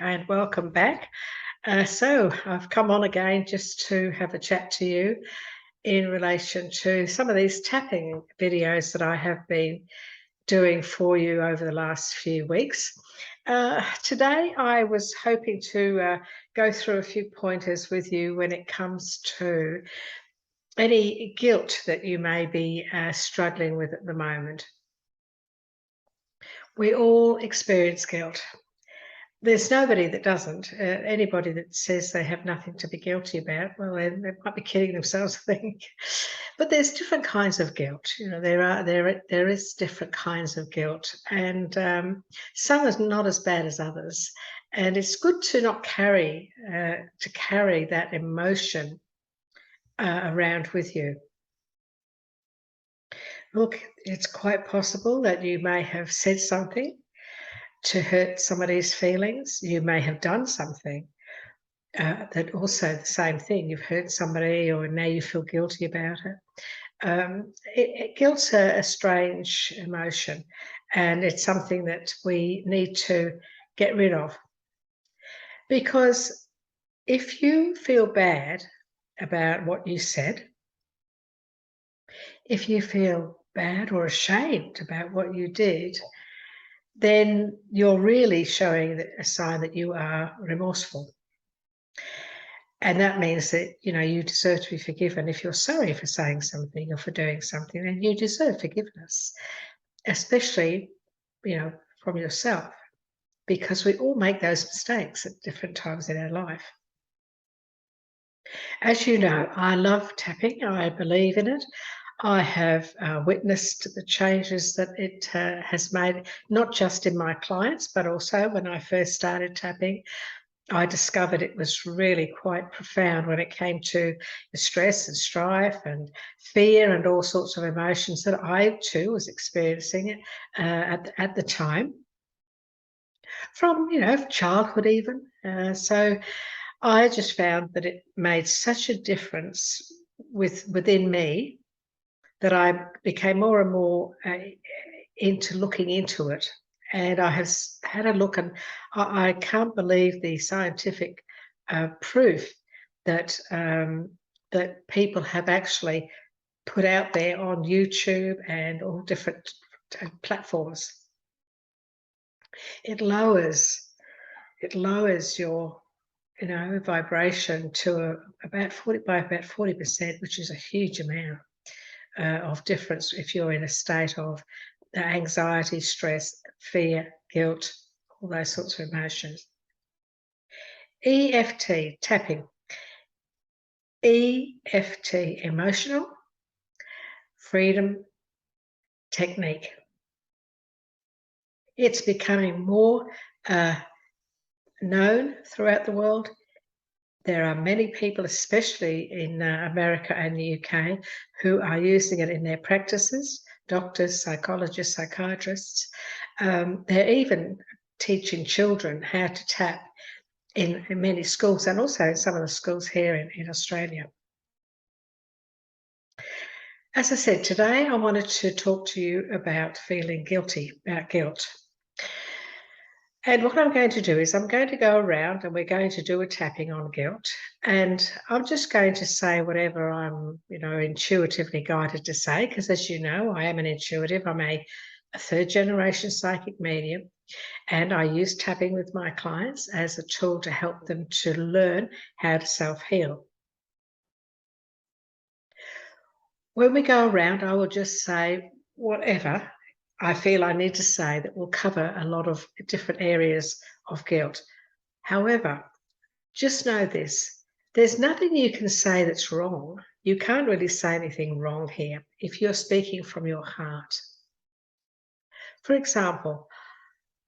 and welcome back. I've come on again just to have a chat to you in relation to some of these tapping videos that I have been doing for you over the last few weeks. Today, I was hoping to go through a few pointers with you when it comes to any guilt that you may be struggling with at the moment. We all experience guilt. There's nobody that doesn't. Anybody that says they have nothing to be guilty about, well, they might be kidding themselves, I think. But there's different kinds of guilt. You know, there is different kinds of guilt, and some is not as bad as others. And it's good to not carry that emotion around with you. Look, it's quite possible that you may have said something to hurt somebody's feelings. You may have done something that also the same thing. You've hurt somebody, or now you feel guilty about it. Guilt's a strange emotion, and it's something that we need to get rid of. Because if you feel bad about what you said, if you feel bad or ashamed about what you did, then you're really showing a sign that you are remorseful. And that means that, you know, you deserve to be forgiven. If you're sorry for saying something or for doing something, then you deserve forgiveness, especially, you know, from yourself, because we all make those mistakes at different times in our life. As you know, I love tapping. I believe in it. I have witnessed the changes that it has made, not just in my clients, but also when I first started tapping. I discovered it was really quite profound when it came to the stress and strife and fear and all sorts of emotions that I too was experiencing at the time, from, you know, childhood even. So I just found that it made such a difference within me that I became more and more into looking into it. And I have had a look, and I can't believe the scientific proof that that people have actually put out there on YouTube and all different platforms. It lowers your, you know, vibration to about 40%, which is a huge amount of difference if you're in a state of anxiety, stress, fear, guilt, all those sorts of emotions. EFT, tapping. EFT, emotional freedom technique. It's becoming more known throughout the world. There are many people, especially in America and the UK, who are using it in their practices. Doctors, psychologists, psychiatrists. They're even teaching children how to tap in many schools, and also in some of the schools here in Australia. As I said, today I wanted to talk to you about feeling guilty, about guilt. And what I'm going to do is I'm going to go around and we're going to do a tapping on guilt. And I'm just going to say whatever I'm, you know, intuitively guided to say, because as you know, I am an intuitive. I'm a third-generation psychic medium, and I use tapping with my clients as a tool to help them to learn how to self-heal. When we go around, I will just say whatever I feel I need to say that will cover a lot of different areas of guilt. However, just know this, there's nothing you can say that's wrong. You can't really say anything wrong here if you're speaking from your heart. For example,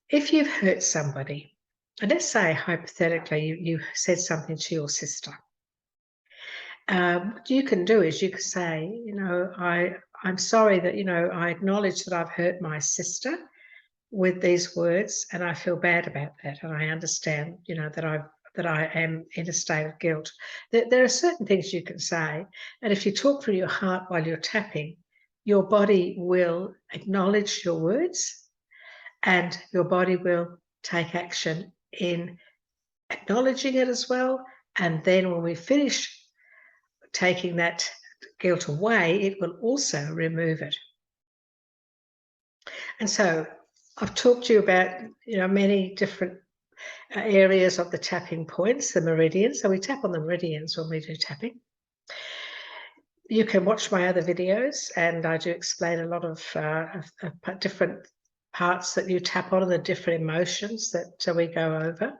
if you've hurt somebody, and let's say hypothetically you said something to your sister, what you can do is you can say, you know, I'm sorry that, you know, I acknowledge that I've hurt my sister with these words, and I feel bad about that, and I understand, you know, that I am in a state of guilt. There are certain things you can say, and if you talk from your heart while you're tapping, your body will acknowledge your words, and your body will take action in acknowledging it as well. And then when we finish taking that guilt away, it will also remove it. And so I've talked to you about, many different areas of the tapping points, the meridians. So we tap on the meridians when we do tapping. You can watch my other videos, and I do explain a lot of different parts that you tap on and the different emotions that we go over.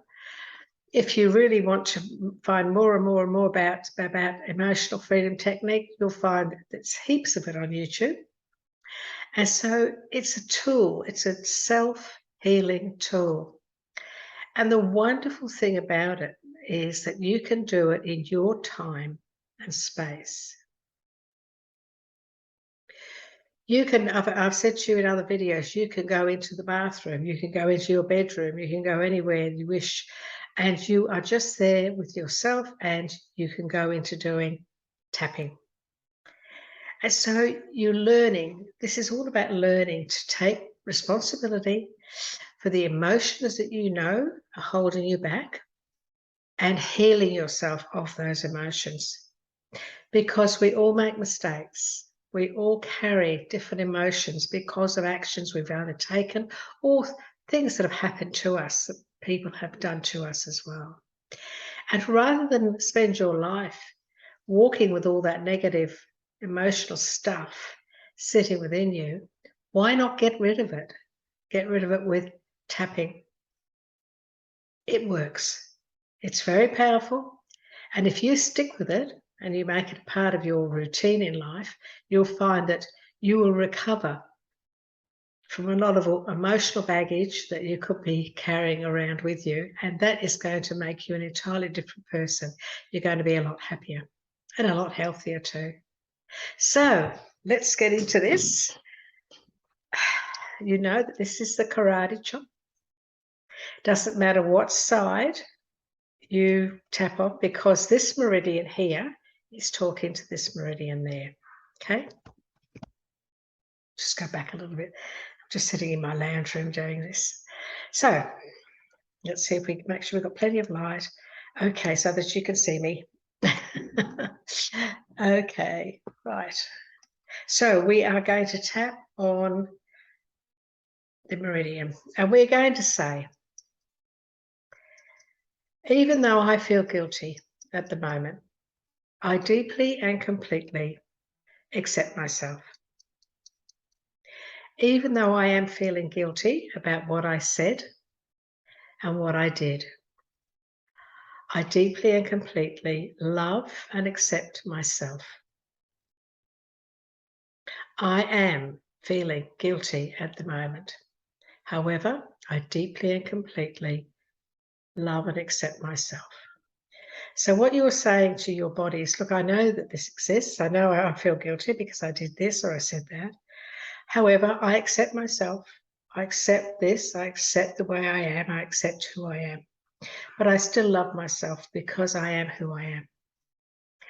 If you really want to find more and more and more about emotional freedom technique, you'll find that there's heaps of it on YouTube. And so it's a tool, it's a self-healing tool. And the wonderful thing about it is that you can do it in your time and space. You can, I've said to you in other videos, you can go into the bathroom, you can go into your bedroom, you can go anywhere you wish, and you are just there with yourself, and you can go into doing tapping. And so you're learning, this is all about learning to take responsibility for the emotions that you know are holding you back and healing yourself of those emotions. Because we all make mistakes. We all carry different emotions because of actions we've either taken or things that have happened to us, that people have done to us as well. And rather than spend your life walking with all that negative emotional stuff sitting within you, why not get rid of it? Get rid of it with tapping. It works. It's very powerful. And if you stick with it and you make it a part of your routine in life, you'll find that you will recover from a lot of emotional baggage that you could be carrying around with you. And that is going to make you an entirely different person. You're going to be a lot happier and a lot healthier too. So let's get into this. You know that this is the karate chop. Doesn't matter what side you tap on, because this meridian here is talking to this meridian there. Okay, just go back a little bit. I'm just sitting in my lounge room doing this. So let's see if we make sure we've got plenty of light. Okay, so that you can see me. Okay, right. So we are going to tap on the meridian, and we're going to say, even though I feel guilty at the moment, I deeply and completely accept myself. Even though I am feeling guilty about what I said and what I did, I deeply and completely love and accept myself. I am feeling guilty at the moment. However, I deeply and completely love and accept myself. So what you're saying to your body is, look, I know that this exists. I know I feel guilty because I did this or I said that. However, I accept myself. I accept this. I accept the way I am. I accept who I am. But I still love myself because I am who I am.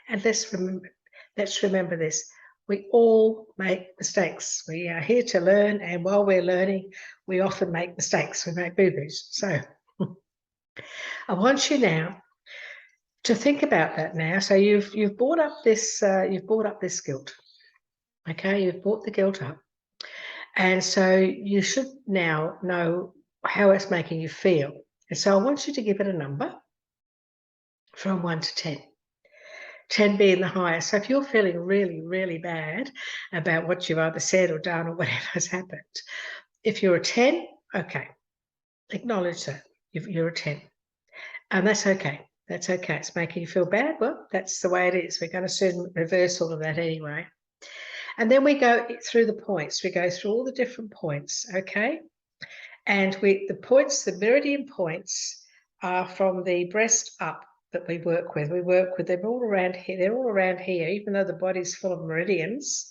And let's remember this. We all make mistakes. We are here to learn, and while we're learning, we often make mistakes. We make boo-boos. So I want you now to think about that now. So you've brought up this guilt. Okay, you've brought the guilt up. And so you should now know how it's making you feel. And so I want you to give it a number from 1 to 10. 10 being the highest. So if you're feeling really, really bad about what you've either said or done or whatever has happened, if you're a 10, okay, acknowledge that you're a 10. And that's okay. That's okay. It's making you feel bad. Well, that's the way it is. We're going to soon reverse all of that anyway. And then we go through the points. We go through all the different points, okay? And the meridian points are from the breast up that we work with. We work with them all around here. They're all around here, even though the body's full of meridians.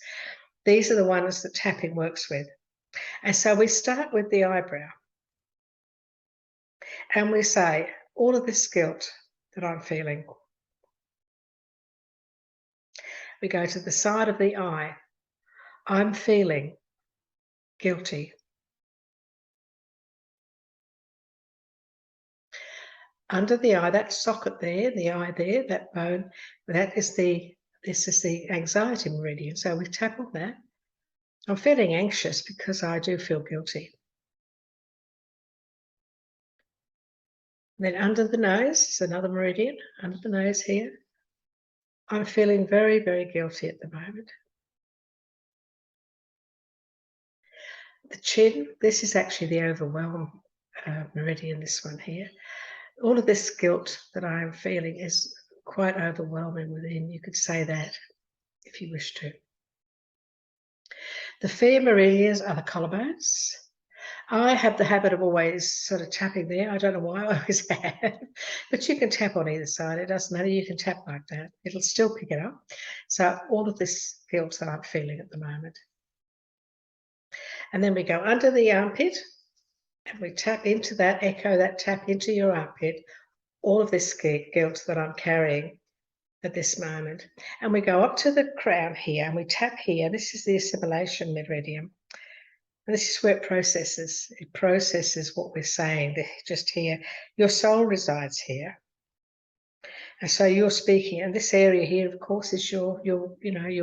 These are the ones that tapping works with. And so we start with the eyebrow. And we say, all of this guilt that I'm feeling. We go to the side of the eye. I'm feeling guilty. under the eye, that socket there, the eye there, that bone, this is the anxiety meridian. So we tap on that. I'm feeling anxious because I do feel guilty. Then under the nose is another meridian, under the nose here. I'm feeling very, very guilty at the moment. The chin, this is actually the overwhelm meridian, this one here. All of this guilt that I'm feeling is quite overwhelming within. You could say that if you wish to. The fear meridians are the collarbones. I have the habit of always sort of tapping there. I don't know why I always have, but you can tap on either side. It doesn't matter. You can tap like that. It'll still pick it up. So all of this guilt that I'm feeling at the moment. And then we go under the armpit and we tap into that, echo that tap into your armpit, all of this guilt that I'm carrying at this moment. And we go up to the crown here and we tap here. This is the assimilation meridian. And this is where it processes. It processes what we're saying. Just here, your soul resides here. And so you're speaking, and this area here, of course, is your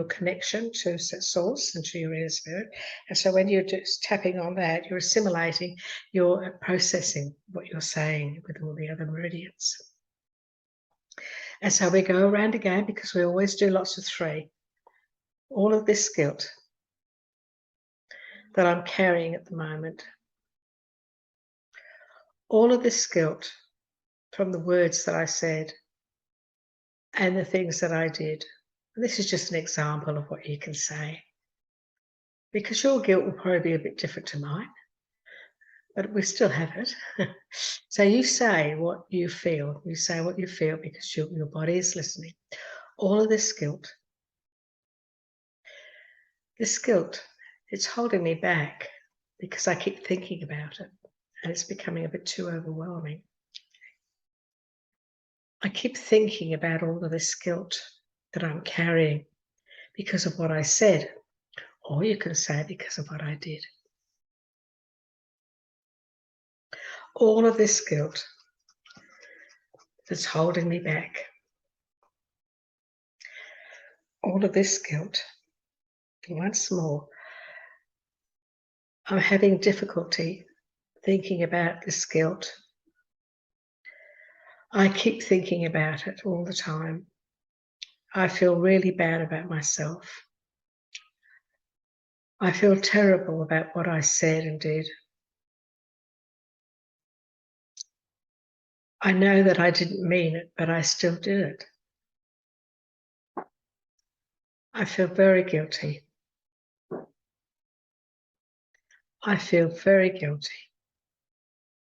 connection to source and to your inner spirit. And so when you're just tapping on that, you're assimilating, you're processing what you're saying with all the other meridians. And so we go around again because we always do lots of 3. All of this guilt that I'm carrying at the moment. All of this guilt from the words that I said and the things that I did. And this is just an example of what you can say. Because your guilt will probably be a bit different to mine, but we still have it. So you say what you feel. You say what you feel because your body is listening. All of this guilt, it's holding me back because I keep thinking about it and it's becoming a bit too overwhelming. I keep thinking about all of this guilt that I'm carrying because of what I said, or you can say because of what I did. All of this guilt that's holding me back. All of this guilt. Once more, I'm having difficulty thinking about this guilt. I keep thinking about it all the time. I feel really bad about myself. I feel terrible about what I said and did. I know that I didn't mean it, but I still did it. I feel very guilty. I feel very guilty.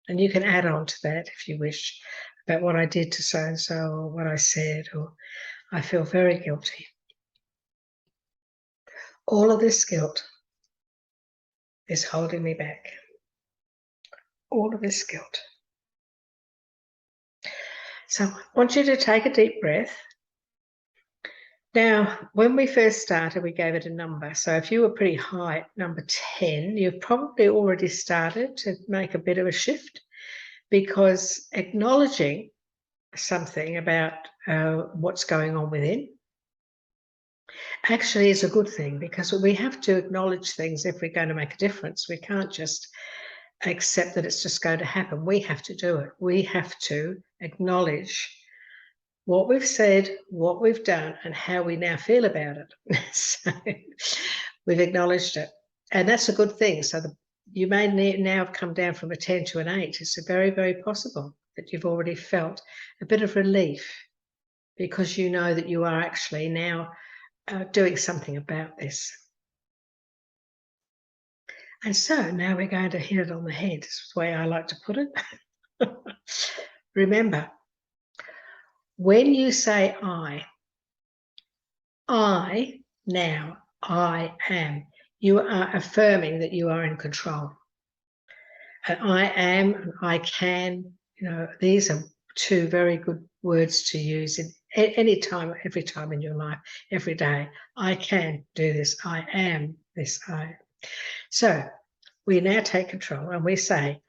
And you can add on to that if you wish, about what I did to so-and-so or what I said, or I feel very guilty. All of this guilt is holding me back. All of this guilt. So I want you to take a deep breath. Now, when we first started, we gave it a number. So if you were pretty high at number 10, you've probably already started to make a bit of a shift, because acknowledging something about what's going on within actually is a good thing, because we have to acknowledge things if we're going to make a difference. We can't just accept that it's just going to happen. We have to do it. We have to acknowledge what we've said, what we've done, and how we now feel about it. So we've acknowledged it, and that's a good thing. So you may now have come down from a 10 to an 8. It's very, very possible that you've already felt a bit of relief, because you know that you are actually now doing something about this. And so now we're going to hit it on the head. This is the way I like to put it. Remember, when you say I now, I am, you are affirming that you are in control. And I am and I can, these are 2 very good words to use in any time, every time in your life, every day. I can do this. I am this. So we now take control and we say,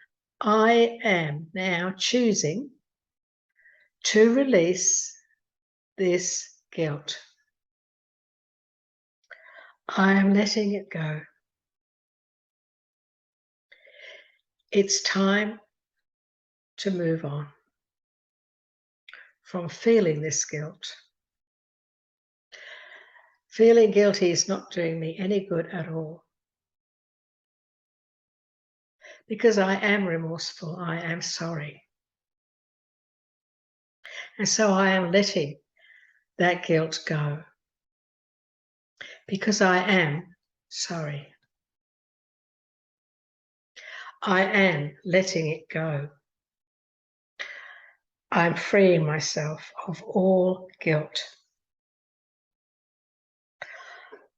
I am now choosing to release this guilt. I am letting it go. It's time to move on from feeling this guilt. Feeling guilty is not doing me any good at all. Because I am remorseful, I am sorry. And so I am letting that guilt go. Because I am sorry. I am letting it go. I'm freeing myself of all guilt.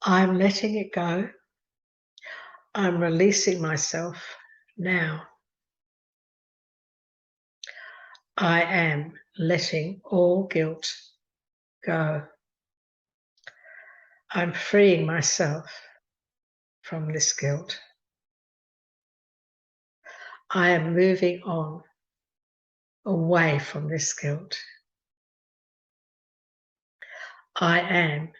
I'm letting it go. I'm releasing myself now. I am letting all guilt go. I'm freeing myself from this guilt. I am moving on away from this guilt. I am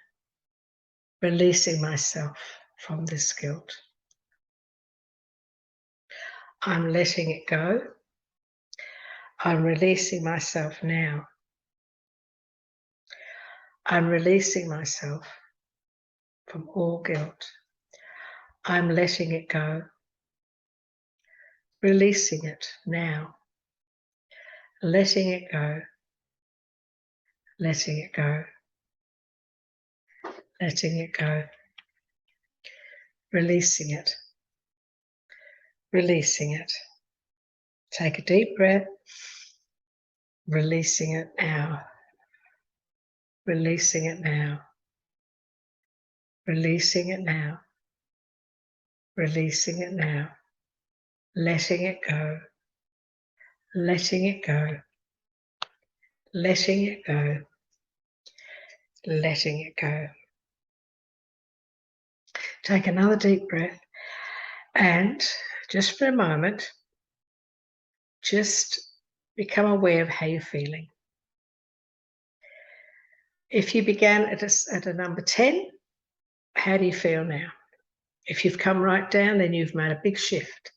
releasing myself from this guilt. I'm letting it go. I'm releasing myself now. I'm releasing myself from all guilt. I'm letting it go. Releasing it now. Letting it go. Letting it go. Letting it go. Releasing it. Releasing it. Take a deep breath. Releasing it now. Releasing it now. Releasing it now. Releasing it now. Letting it go. Letting it go. Letting it go. Letting it go. Take another deep breath and just for a moment, just become aware of how you're feeling. If you began at a number 10, how do you feel now? If you've come right down, then you've made a big shift.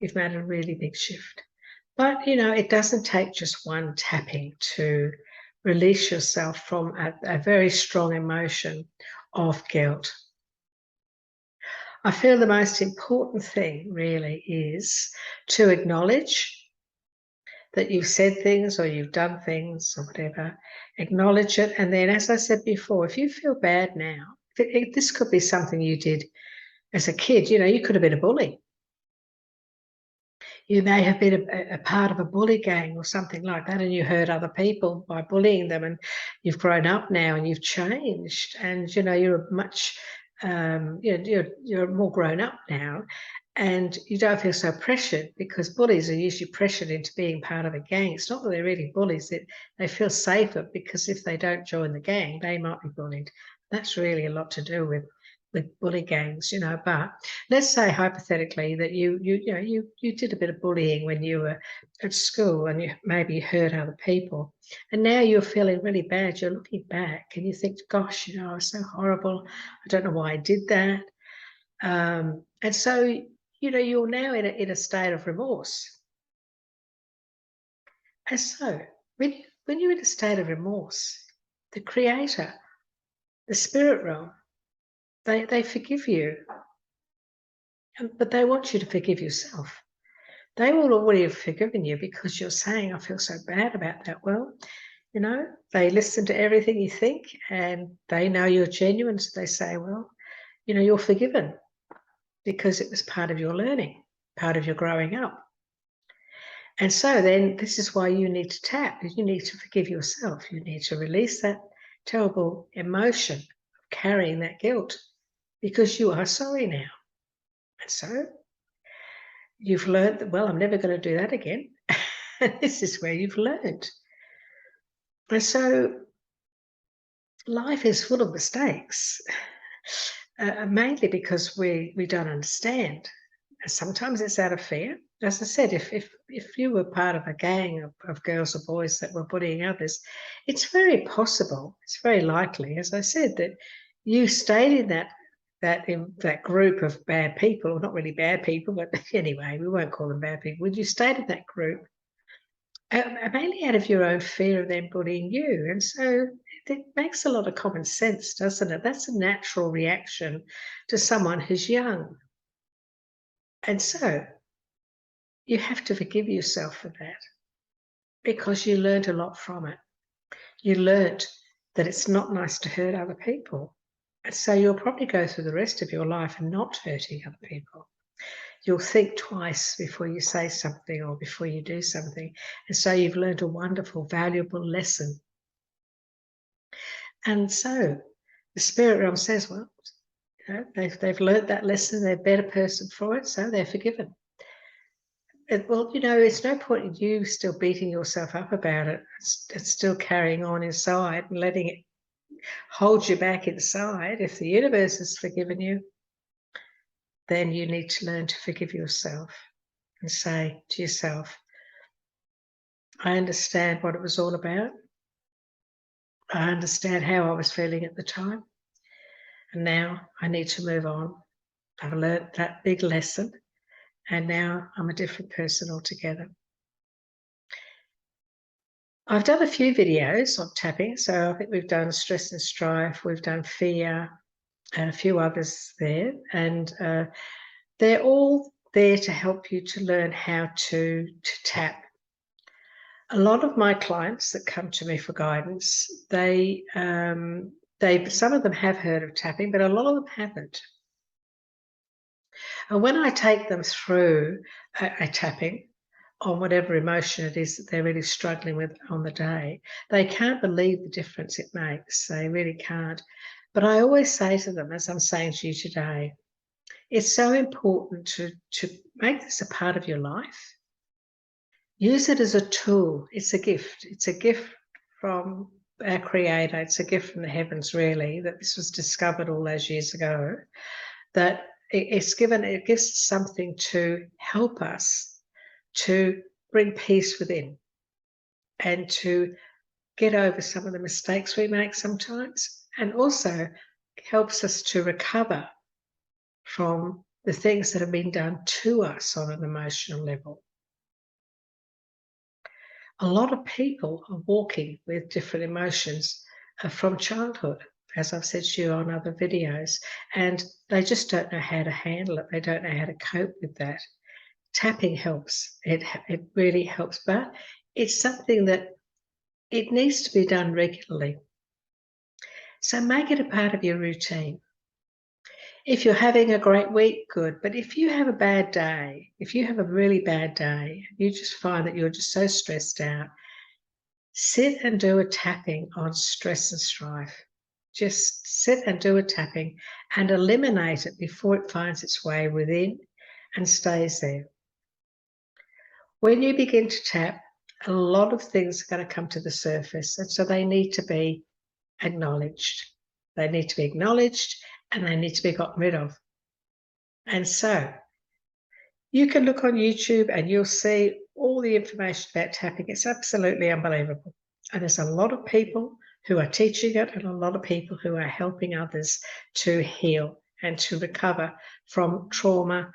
You've made a really big shift. But, you know, it doesn't take just one tapping to release yourself from a very strong emotion of guilt. I feel the most important thing really is to acknowledge that you've said things or you've done things or whatever, acknowledge it. And then, as I said before, if you feel bad now, this could be something you did as a kid. You know, you could have been a bully. You may have been a part of a bully gang or something like that, and you hurt other people by bullying them, and you've grown up now and you've changed, and you know you're much you're more grown up now, and you don't feel so pressured because bullies are usually pressured into being part of a gang. It's not that they're really bullies, they feel safer because if they don't join the gang, they might be bullied. That's really a lot to do with bully gangs, you know. But let's say hypothetically that you did a bit of bullying when you were at school and you maybe hurt other people, and now you're feeling really bad. You're looking back and you think, gosh, you know, I was so horrible. I don't know why I did that. And so, you know, you're now in a state of remorse. And so when you're in a state of remorse, the creator, the spirit realm, they forgive you, but they want you to forgive yourself. They will already have forgiven you because you're saying, I feel so bad about that. Well, you know, they listen to everything you think and they know you're genuine. So they say, well, you know, you're forgiven because it was part of your learning, part of your growing up. And so then this is why you need to tap. You need to forgive yourself. You need to release that terrible emotion of carrying that guilt because you are sorry now. And so you've learned that, well, I'm never going to do that again. And this is where you've learned. And so life is full of mistakes, mainly because we don't understand. Sometimes it's out of fear, as I said, if you were part of a gang of girls or boys that were bullying others, it's very possible, it's very likely, as I said, that you stayed in that group of bad people, or not really bad people, but anyway, we won't call them bad people. When you stayed in that group, mainly out of your own fear of them bullying you, and so it makes a lot of common sense, doesn't it? That's a natural reaction to someone who's young, and so you have to forgive yourself for that because you learned a lot from it. You learned that it's not nice to hurt other people. And so you'll probably go through the rest of your life and not hurting other people. You'll think twice before you say something or before you do something. And so you've learned a wonderful, valuable lesson. And so the spirit realm says, well, you know, they've learned that lesson, they're a better person for it, so they're forgiven. Well, you know, it's no point in you still beating yourself up about it. It's still carrying on inside and letting it hold you back inside. If the universe has forgiven you, then you need to learn to forgive yourself and say to yourself, I understand what it was all about. I understand how I was feeling at the time. And now I need to move on. I've learned that big lesson, and now I'm a different person altogether. I've done a few videos on tapping. So I think we've done stress and strife, we've done fear, and a few others there. And they're all there to help you to learn how to tap. A lot of my clients that come to me for guidance, some of them have heard of tapping, but a lot of them haven't. And when I take them through a tapping on whatever emotion it is that they're really struggling with on the day, they can't believe the difference it makes. They really can't. But I always say to them, as I'm saying to you today, it's so important to make this a part of your life. Use it as a tool. It's a gift. It's a gift from our Creator. It's a gift from the heavens, really, that this was discovered all those years ago, that it gives something to help us to bring peace within and to get over some of the mistakes we make sometimes, and also helps us to recover from the things that have been done to us on an emotional level. A lot of people are walking with different emotions from childhood, as I've said to you on other videos, and they just don't know how to handle it. They don't know how to cope with that. Tapping helps. It really helps, but it's something that it needs to be done regularly. So make it a part of your routine. If you're having a great week, good. But if you have a bad day, if you have a really bad day, you just find that you're just so stressed out, sit and do a tapping on stress and strife. Just sit and do a tapping and eliminate it before it finds its way within and stays there. When you begin to tap, a lot of things are going to come to the surface, and so they need to be acknowledged. They need to be acknowledged and they need to be gotten rid of. And so you can look on YouTube and you'll see all the information about tapping. It's absolutely unbelievable. And there's a lot of people who are teaching it and a lot of people who are helping others to heal and to recover from trauma,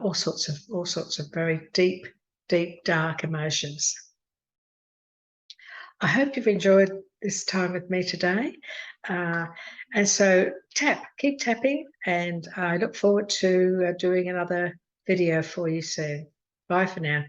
all sorts of very deep, dark emotions. I hope you've enjoyed this time with me today. And so keep tapping, and I look forward to doing another video for you soon. Bye for now.